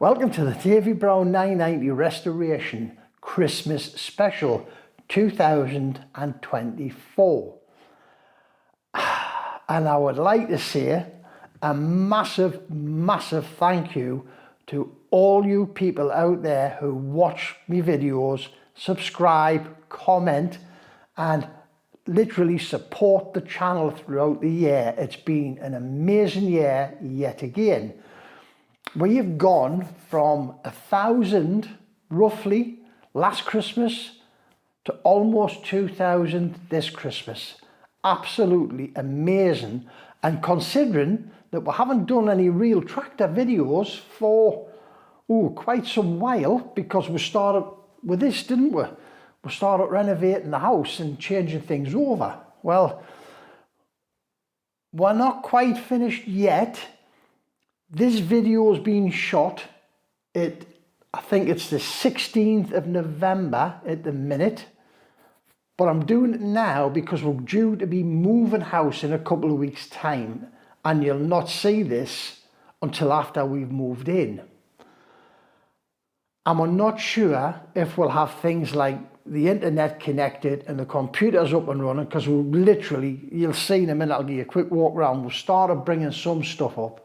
Welcome to the Davy Brown 990 Restoration Christmas Special 2024. And I would like to say a massive thank you to all you people out there who watch me videos, subscribe, comment, and literally support the channel throughout the year. It's been an amazing year yet again. We have gone from 1,000 roughly last Christmas to almost 2,000 this Christmas. Absolutely amazing. And considering that we haven't done any real tractor videos for quite some while, because we started with this, didn't we? We started renovating the house and changing things over. Well, we're not quite finished yet. This video is being shot I think it's the 16th of November at the minute, but I'm doing it now because we're due to be moving house in a couple of weeks' time, and you'll not see this until after we've moved in. And we're not sure if we'll have things like the internet connected and the computers up and running, because we'll literally, you'll see in a minute, I'll give you a quick walk around, we've started bringing some stuff up.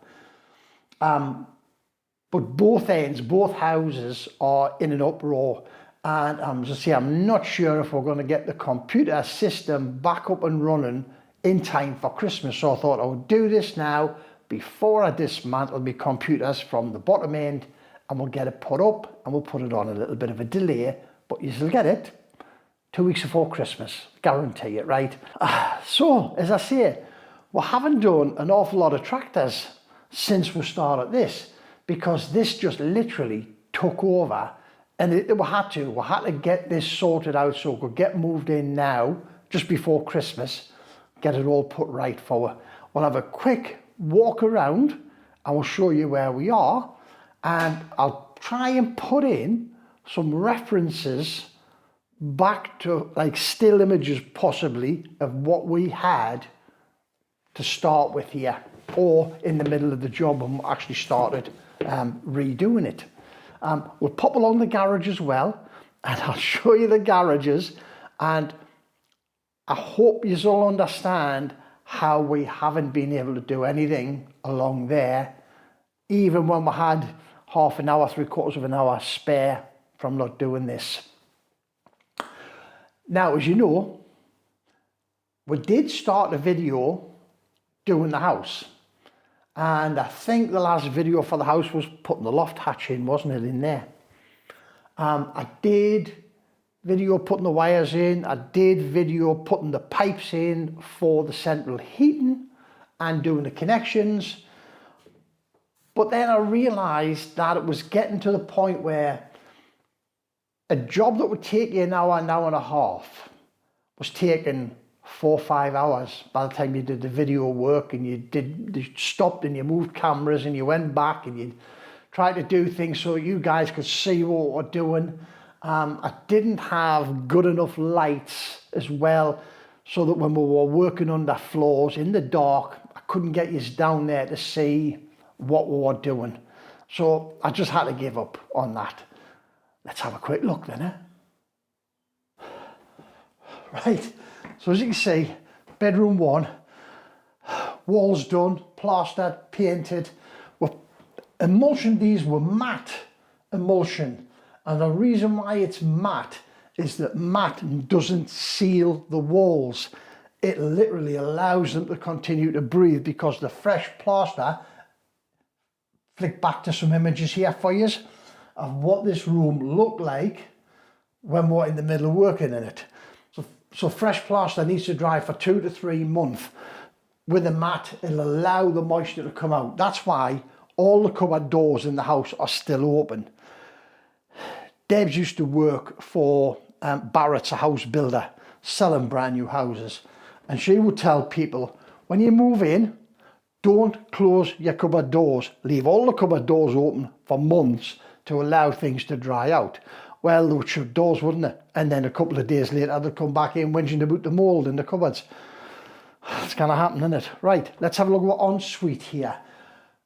But both ends, both houses are in an uproar, and I'm not sure if we're going to get the computer system back up and running in time for Christmas. So I thought I would do this now before I dismantle my computers from the bottom end, and we'll get it put up and we'll put it on a little bit of a delay, but you'll get it 2 weeks before Christmas, guarantee it, right? So as I say, we haven't done an awful lot of tractors since we started this, because this just literally took over, and we had to get this sorted out so we could get moved in now just before Christmas, get it all put right for. We'll have a quick walk around and we'll show you where we are, and I'll try and put in some references back to like still images possibly of what we had to start with here, or in the middle of the job and actually started redoing it. We'll pop along the garage as well, and I'll show you the garages, and I hope you all understand how we haven't been able to do anything along there, even when we had half an hour, 3/4 of an hour spare from not doing this. Now, as you know, we did start a video doing the house, and I think the last video for the house was putting the loft hatch in, wasn't it, in there? I did video putting the wires in, I did video putting the pipes in for the central heating and doing the connections, but then I realised that it was getting to the point where a job that would take you an hour and a half was taking 4 or 5 hours by the time you did the video work, and you stopped and you moved cameras and you went back and you tried to do things so you guys could see what we're doing. I didn't have good enough lights as well, so that when we were working under floors in the dark, I couldn't get you down there to see what we were doing. So I just had to give up on that. Let's have a quick look then, eh? Right. So as you can see, bedroom 1, walls done, plastered, painted. Emulsion, these were matte emulsion. And the reason why it's matte is that matte doesn't seal the walls. It literally allows them to continue to breathe, because the fresh plaster, flick back to some images here for you of what this room looked like when we're in the middle of working in it. So fresh plaster needs to dry for 2 to 3 months. With a mat, it'll allow the moisture to come out. That's why all the cupboard doors in the house are still open. Debs used to work for Barrett's, a house builder, selling brand new houses. And she would tell people, when you move in, don't close your cupboard doors. Leave all the cupboard doors open for months to allow things to dry out. Well, they would shut doors, wouldn't they? And then a couple of days later, they'd come back in whinging about the mould in the cupboards. It's kind of happening, isn't it? Right, let's have a look at our ensuite here.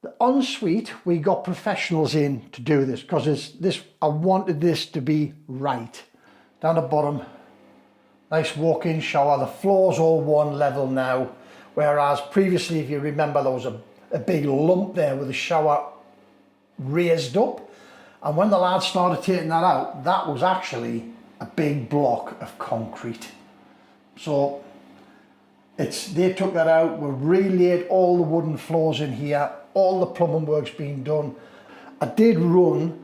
The ensuite, we got professionals in to do this because I wanted this to be right. Down the bottom, nice walk-in shower. The floor's all one level now, whereas previously, if you remember, there was a big lump there with the shower raised up. And when the lads started taking that out, that was actually a big block of concrete. So they took that out, we relaid all the wooden floors in here, all the plumbing work's been done. I did run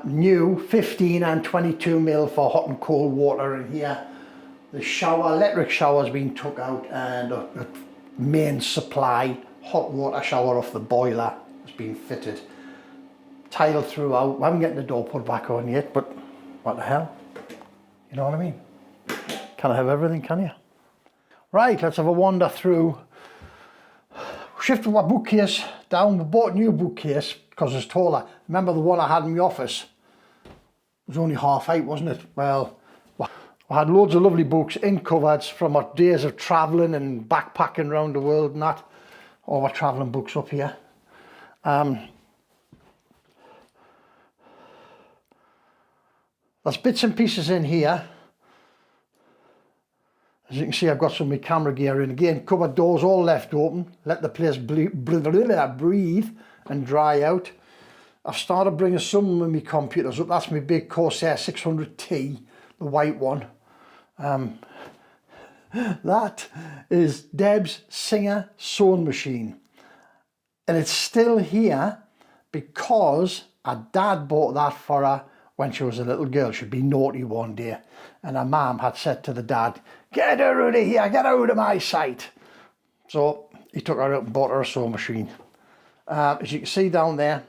new 15 and 22 mil for hot and cold water in here. The shower, electric shower's been took out, and a main supply hot water shower off the boiler has been fitted. Tile throughout. I haven't got the door put back on yet, but what the hell? You know what I mean? Can't have everything, can you? Right, let's have a wander through. Shifted my bookcase down. We bought a new bookcase because it's taller. Remember the one I had in my office? It was only half height, wasn't it? Well, I had loads of lovely books in cupboards from our days of travelling and backpacking around the world and that. All our travelling books up here. There's bits and pieces in here. As you can see, I've got some of my camera gear in. Again, cupboard doors all left open. Let the place breathe and dry out. I've started bringing some of my computers up. That's my big Corsair 600T, the white one. That is Deb's Singer sewing machine. And it's still here because her dad bought that for her when she was a little girl. She'd be naughty one day, and her mum had said to the dad, "Get her out of here, get her out of my sight." So he took her out and bought her a sewing machine. As you can see down there,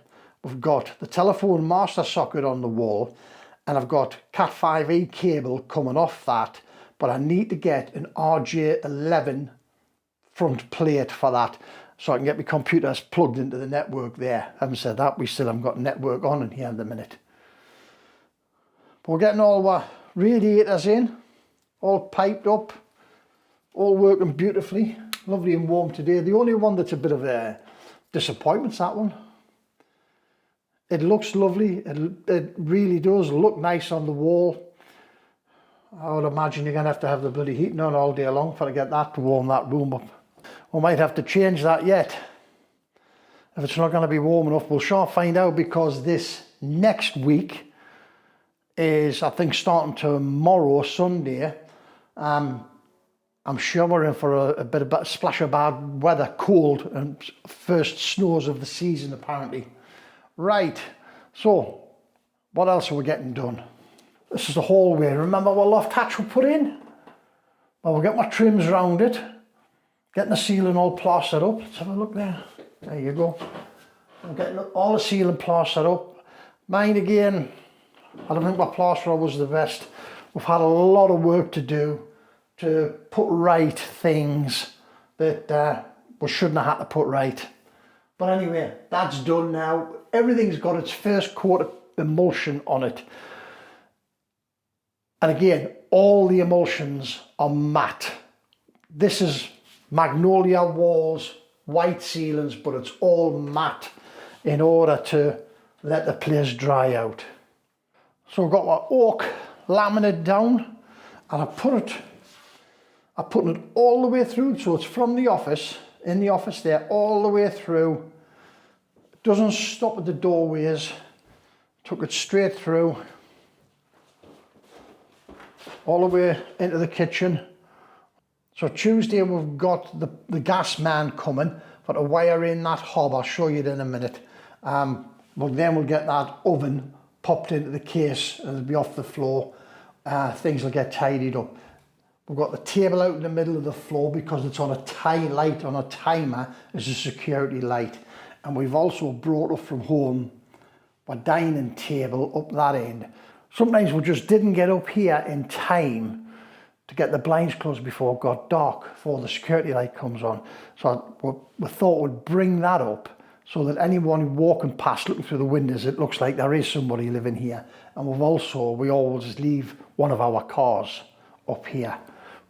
we've got the telephone master socket on the wall, and I've got Cat 5e cable coming off that, but I need to get an RJ11 front plate for that so I can get my computers plugged into the network there. Having said that, we still haven't got network on in here in the minute. But we're getting all our radiators in, all piped up, all working beautifully, lovely and warm today. The only one that's a bit of a disappointment's that one. It looks lovely, it really does look nice on the wall. I would imagine you're going to have the bloody heating on all day long for to get that to warm that room up. We might have to change that yet. If it's not going to be warm enough, we'll sure find out, because this next week is, I think, starting tomorrow, Sunday. I'm sure we're in for a bit of a splash of bad weather, cold, and first snows of the season apparently. Right, so what else are we getting done? This is the hallway. Remember what loft hatch we put in? Well, we'll get my trims around it, getting the ceiling all plastered up. Let's have a look there. There you go. I'm getting all the ceiling plastered up. Mine again, I don't think my plasterer was the best. We've had a lot of work to do to put right things that we shouldn't have had to put right. But anyway, that's done now. Everything's got its first coat of emulsion on it. And again, all the emulsions are matte. This is magnolia walls, white ceilings, but it's all matte in order to let the place dry out. So I've got my oak laminate down, and I'm putting it all the way through, so it's from the office, in the office there, all the way through. It doesn't stop at the doorways. Took it straight through, all the way into the kitchen. So Tuesday we've got the gas man coming for to wire in that hob. I'll show you it in a minute. But then we'll get that oven popped into the case and it'll be off the floor. Things will get tidied up. We've got the table out in the middle of the floor because it's on a light on a timer as a security light. And we've also brought up from home my dining table up that end. Sometimes we just didn't get up here in time to get the blinds closed before it got dark, before the security light comes on. So we thought we'd bring that up so that anyone walking past, looking through the windows, it looks like there is somebody living here. And we always leave one of our cars up here.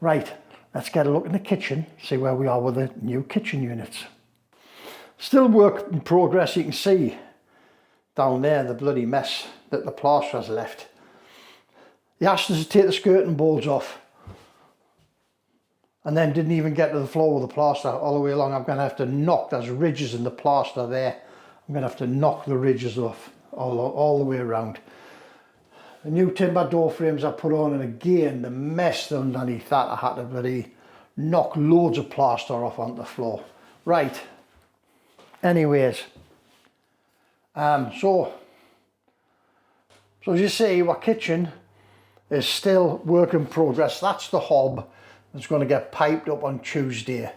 Right, let's get a look in the kitchen, see where we are with the new kitchen units. Still work in progress. You can see down there the bloody mess that the plaster has left. He asked us to take the skirting boards off and then didn't even get to the floor with the plaster all the way along. I'm going to have to knock, there's ridges in the plaster there. I'm going to have to knock the ridges off all the way around. The new timber door frames I put on, and again the mess underneath that, I had to bloody knock loads of plaster off onto the floor. Right, anyways, so as you see, our kitchen is still work in progress. That's the hob that's going to get piped up on Tuesday.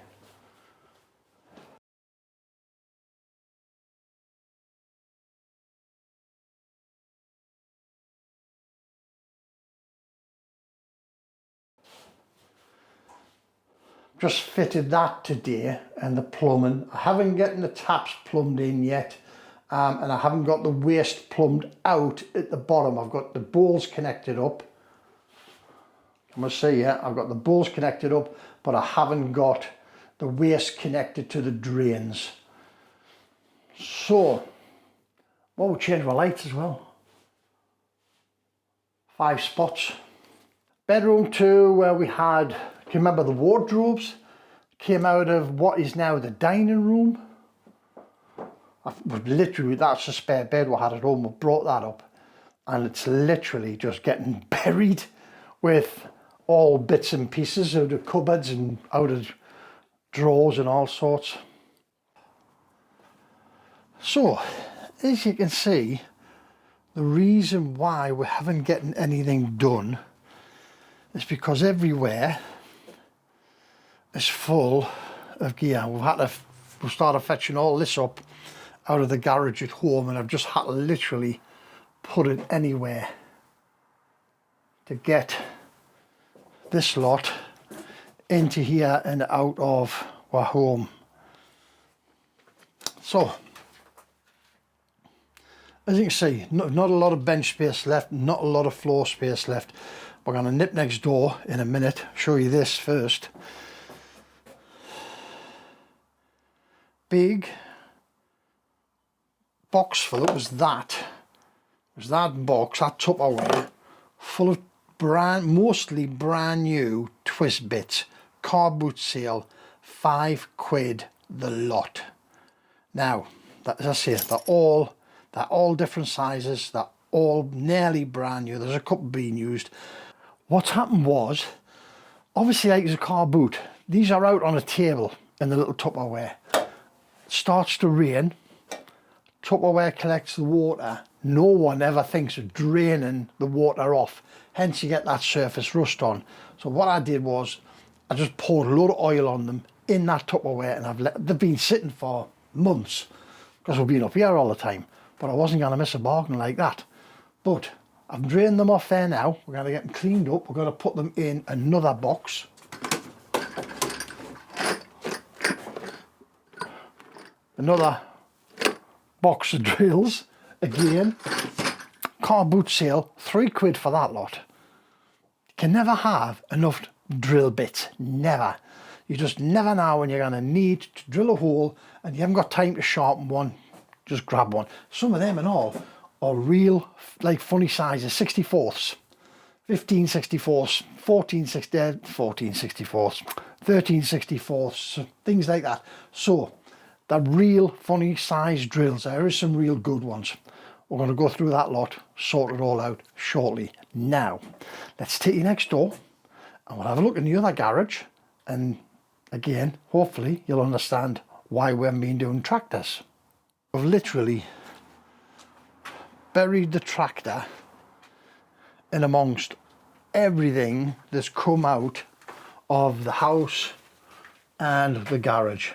Just fitted that today, and the plumbing. I haven't gotten the taps plumbed in yet, and I haven't got the waste plumbed out at the bottom. I've got the bowls connected up. I must say, yeah, I've got the bowls connected up, but I haven't got the waste connected to the drains. So, well, we'll change my lights as well. 5 spots. Bedroom 2, where we had, can you remember the wardrobes? Came out of what is now the dining room. Literally, that's a spare bed we had at home. We brought that up, and it's literally just getting buried with all bits and pieces out of cupboards and out of drawers and all sorts. So, as you can see, the reason why we haven't gotten anything done is because everywhere is full of gear. We've started fetching all this up out of the garage at home, and I've just had to literally put it anywhere to get this lot into here and out of our home. So, as you can see, not a lot of bench space left, not a lot of floor space left. We're going to nip next door in a minute, show you this first. Big box full, it was that box, that Tupperware, full of mostly brand new twist bits, car boot seal, £5 the lot. Now, as I say, they're all different sizes, they're all nearly brand new. There's a couple being used. What's happened was, obviously, like as a car boot, these are out on a table in the little Tupperware. It starts to rain, Tupperware collects the water. No one ever thinks of draining the water off, hence you get that surface rust on. So what I did was I just poured a load of oil on them in that Tupperware, and they've been sitting for months because we've been up here all the time, but I wasn't going to miss a bargain like that. But I've drained them off there now. We're going to get them cleaned up. We're going to put them in another box. Another box of drills again. Car boot sale, £3 for that lot. You can never have enough drill bits, never. You just never know when you're going to need to drill a hole and you haven't got time to sharpen one. Just grab one. Some of them and all are real, like funny sizes, 64ths, 15 64ths, 14 64ths, 13 64ths, things like that. So they're real funny size drills. There is some real good ones. We're going to go through that lot, sort it all out shortly. Now, let's take you next door and we'll have a look in the other garage, and again, hopefully you'll understand why we haven't been doing tractors. I've literally buried the tractor in amongst everything that's come out of the house and the garage.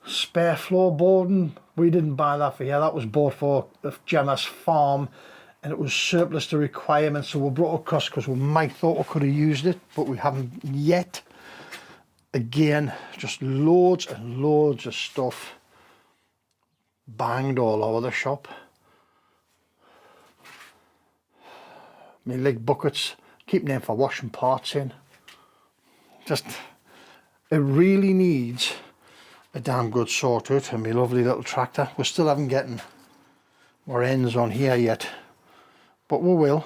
Spare floorboarding, we didn't buy that for here, that was bought for Gemma's farm and it was surplus to requirements, so we brought it across because we might thought we could have used it, but we haven't yet. Again, just loads and loads of stuff banged all over the shop. My leg buckets, keeping them for washing parts in. Just, it really needs a damn good sort to it, and my lovely little tractor. We still haven't gotten our ends on here yet, but we will.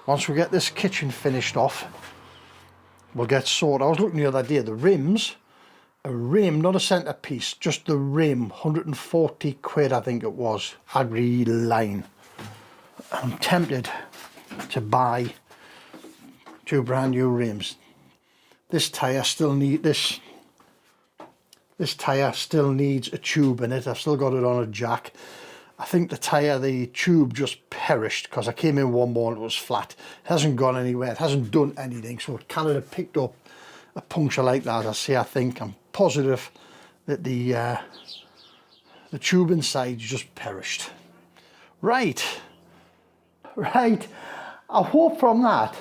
Once we get this kitchen finished off, we'll get sorted. I was looking the other day, the rims, a rim, not a centerpiece, just the rim, 140 quid I think it was, Agri line. I'm tempted to buy 2 brand new rims. This tyre still needs a tube in it. I've still got it on a jack. I think the tube just perished because I came in one morning, it was flat. It hasn't gone anywhere, it hasn't done anything, so it kind of picked up a puncture like that. I'm positive that the tube inside just perished. Right. I hope from that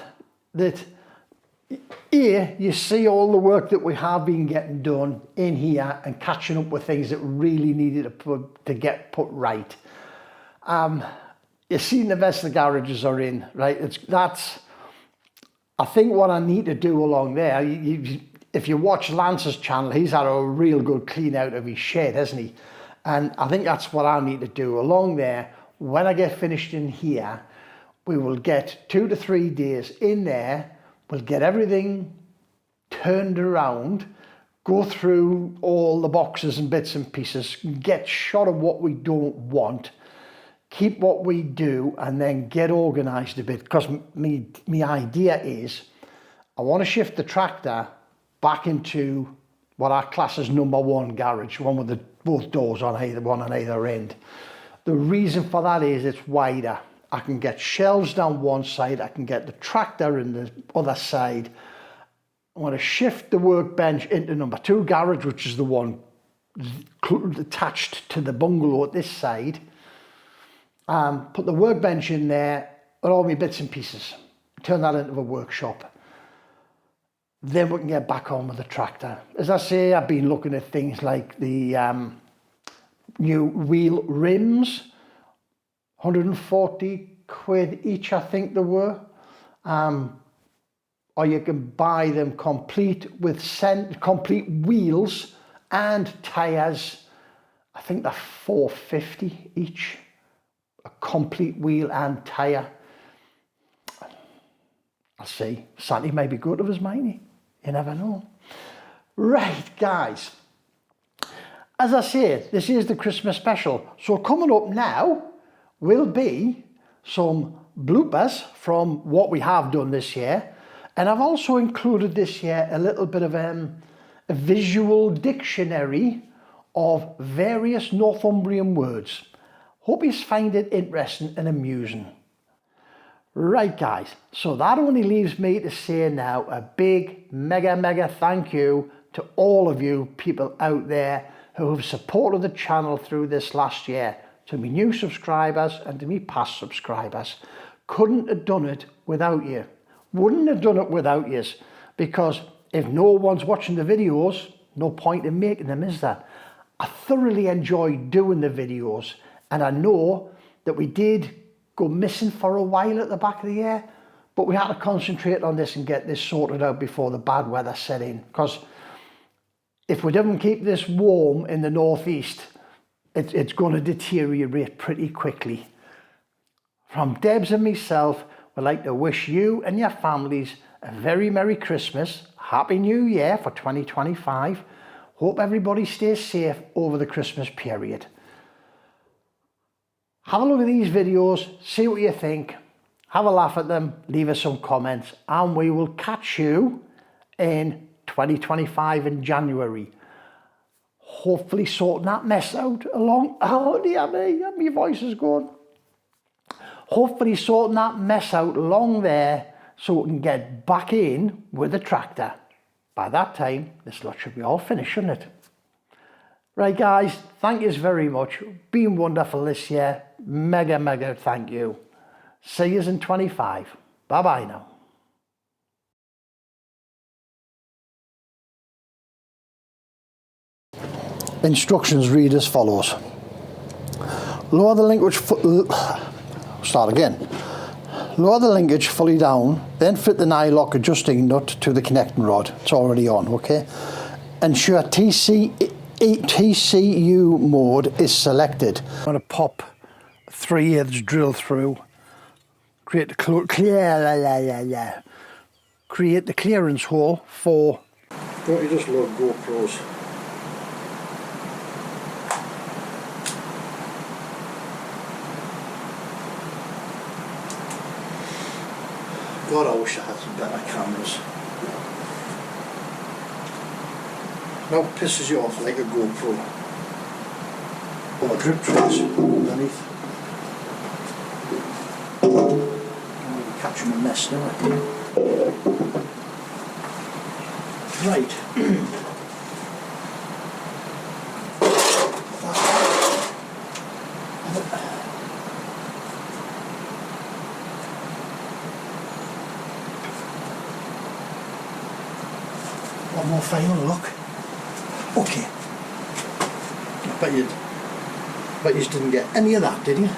here you see all the work that we have been getting done in here and catching up with things that really needed to get put right. You've seen the best the garages are in, right? That's I think what I need to do along there. If you watch Lance's channel, he's had a real good clean out of his shed, hasn't he? And I think that's what I need to do along there. When I get finished in here, we will get 2 to 3 days in there. We'll get everything turned around, go through all the boxes and bits and pieces, get shot of what we don't want, keep what we do, and then get organised a bit. Because my idea is I want to shift the tractor back into what I class as number 1 garage, one with both doors on either end. The reason for that is it's wider. I can get shelves down one side, I can get the tractor in the other side. I'm going to shift the workbench into number 2 garage, which is the one attached to the bungalow at this side. Put the workbench in there and all my bits and pieces. Turn that into a workshop. Then we can get back on with the tractor. As I say, I've been looking at things like the new wheel rims, 140 quid each, I think they were. Or you can buy them complete with complete wheels and tyres. I think they're 450 each. A complete wheel and tyre. I'll see. Santi may be good of his money. You never know. Right, guys. As I said, this is the Christmas special. So coming up now will be some bloopers from what we have done this year. And I've also included this year a little bit of a visual dictionary of various Northumbrian words. Hope you find it interesting and amusing. Right, guys, so that only leaves me to say now a big, mega thank you to all of you people out there who have supported the channel through this last year. To me new subscribers and to me past subscribers. Couldn't have done it without you. Wouldn't have done it without you, because if no one's watching the videos, no point in making them, is there? I thoroughly enjoy doing the videos, and I know that we did go missing for a while at the back of the year, but we had to concentrate on this and get this sorted out before the bad weather set in, because if we don't keep this warm in the northeast, it's going to deteriorate pretty quickly. From Debs and myself, we'd like to wish you and your families a very Merry Christmas, Happy New Year for 2025. Hope everybody stays safe over the Christmas period. Have a look at these videos, see what you think, have a laugh at them, leave us some comments, and we will catch you in 2025 in January. Hopefully sorting that mess out along. Oh dear me, my voice is gone. Hopefully sorting that mess out along there so we can get back in with the tractor. By that time, this lot should be all finished, shouldn't it? Right, guys, thank you very much. Been wonderful this year. Mega thank you. See you in 25. Bye-bye now. Instructions read as follows. Lower the linkage Lower the linkage fully down, then fit the nylock adjusting nut to the connecting rod. It's already on, okay? ensure TCU mode is selected. I'm going to pop 3/8 drill through, create the clearance hole for. Don't you just love GoPros? God, I wish I had some better cameras. Now it pisses you off like a GoPro. All the drip trays underneath. I'm catching a mess now. Right. One more final look. Okay. I bet you didn't get any of that, did you?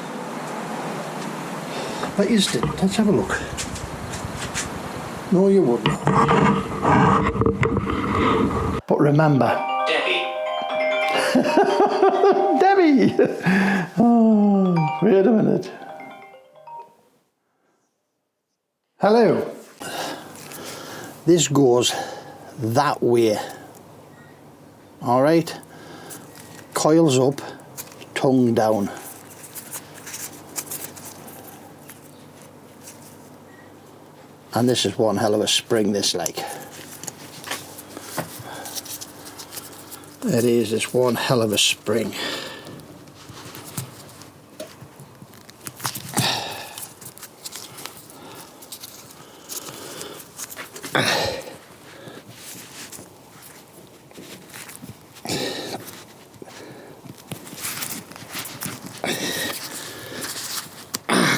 Bet you didn't. Let's have a look. No, you wouldn't. But remember, Debbie. Debbie. Oh, wait a minute. Hello. This goes that way. All right. Coils up, tongue down. And this is one hell of a spring, this like. It is, it's one hell of a spring.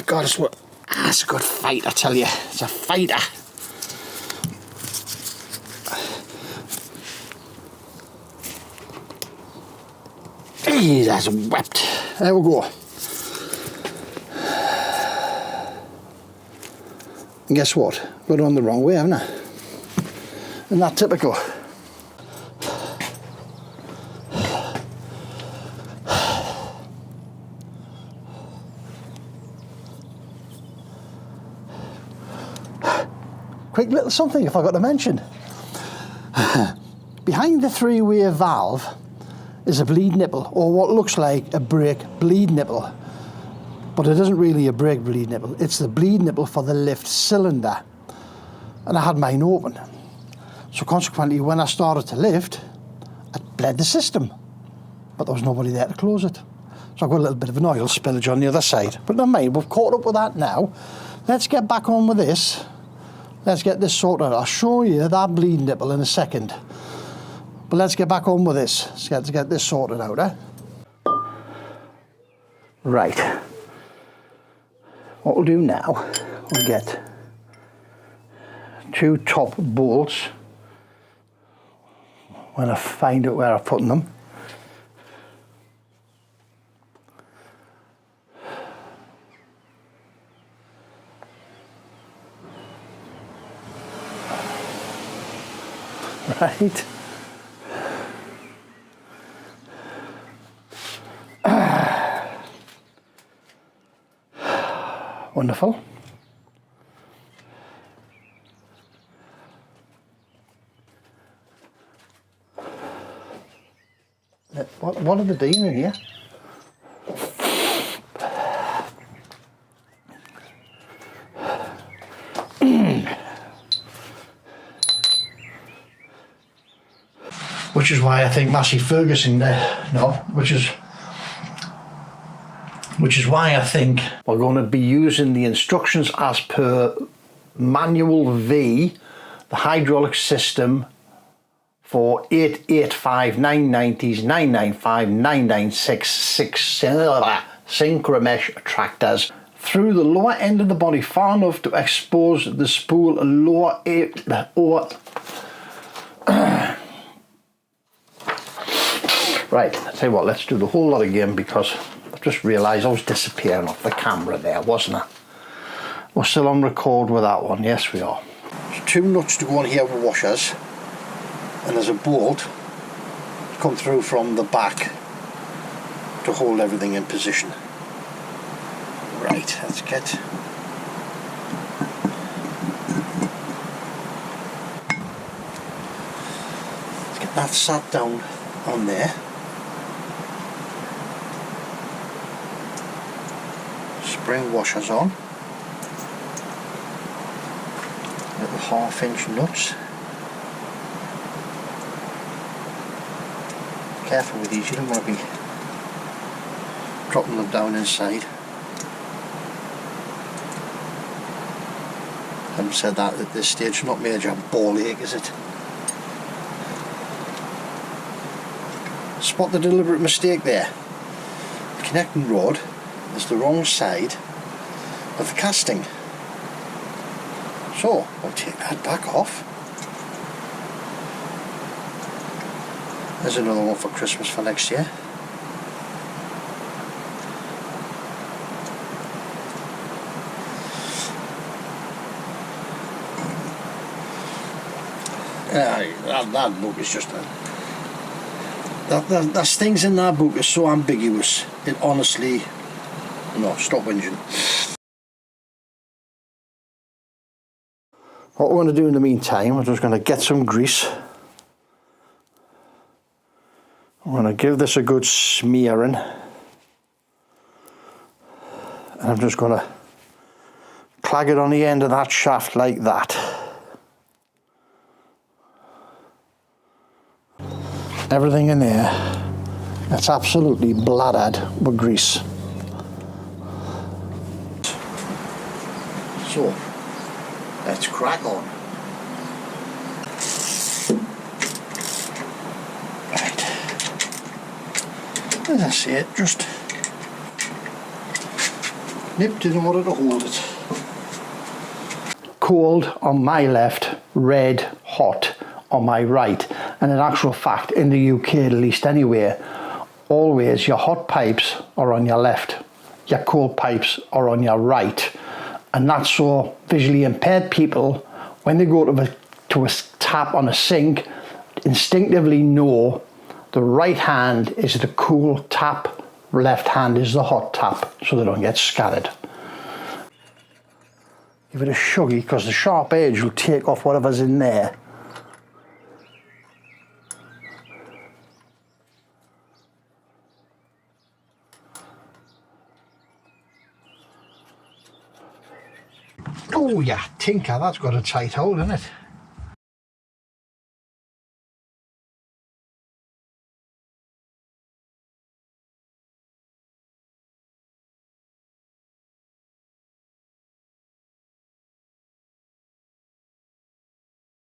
God, it's a good fight, I tell you. It's a fighter. Hey, that's wept. There we go. And guess what? Got it on the wrong way, haven't I? Isn't that typical? Quick little something if I got to mention. Behind the three-way valve is a bleed nipple, or what looks like a brake bleed nipple. But it isn't really a brake bleed nipple, it's the bleed nipple for the lift cylinder. And I had mine open. So consequently, when I started to lift, I bled the system. But there was nobody there to close it. So I've got a little bit of an oil spillage on the other side. But never mind, we've caught up with that now. Let's get back on with this. Let's get this sorted out. I'll show you that bleed nipple in a second. But let's get back on with this. Let's get this sorted out, eh? Right. What we'll do now, we'll get 2 top bolts when I find out where I'm putting them. Right. Wonderful. What are they doing in here? Which is why I think Massey Ferguson which is why I think we're going to be using the instructions as per Manual V, the hydraulic system for 885, 990s, 995, 996, synchromesh tractors through the lower end of the body far enough to expose the spool lower Right, I'll tell you what, let's do the whole lot again because I've just realised I was disappearing off the camera there, wasn't I? We're still on record with that one, yes we are. There's 2 nuts to go on here with washers, and there's a bolt come through from the back to hold everything in position. Right, let's get that sat down on there. Spring washers on. Little 1/2 inch nuts. Careful with these, you don't want to be dropping them down inside. Haven't said that at this stage, not major ball ache, is it? Spot the deliberate mistake there. The connecting rod is the wrong side of the casting. So I'll take that back off. There's another one for Christmas for next year. That book is just there's things in that book are so ambiguous. It honestly, no, stop whinging. What we're going to do in the meantime, we're just going to get some grease. I'm going to give this a good smearing, and I'm just going to clag it on the end of that shaft like that. Everything in there, it's absolutely bladdered with grease. So, let's crack on. Right. As I say, it just nipped in order to hold it. Cold on my left, red hot on my right. And in actual fact, in the UK at least anyway, always your hot pipes are on your left, your cold pipes are on your right. And that's so visually impaired people, when they go to a tap on a sink, instinctively know the right hand is the cool tap, left hand is the hot tap, so they don't get scattered. Give it a shuggy, because the sharp edge will take off whatever's in there. Oh yeah, tinker, that's got a tight hold, isn't it?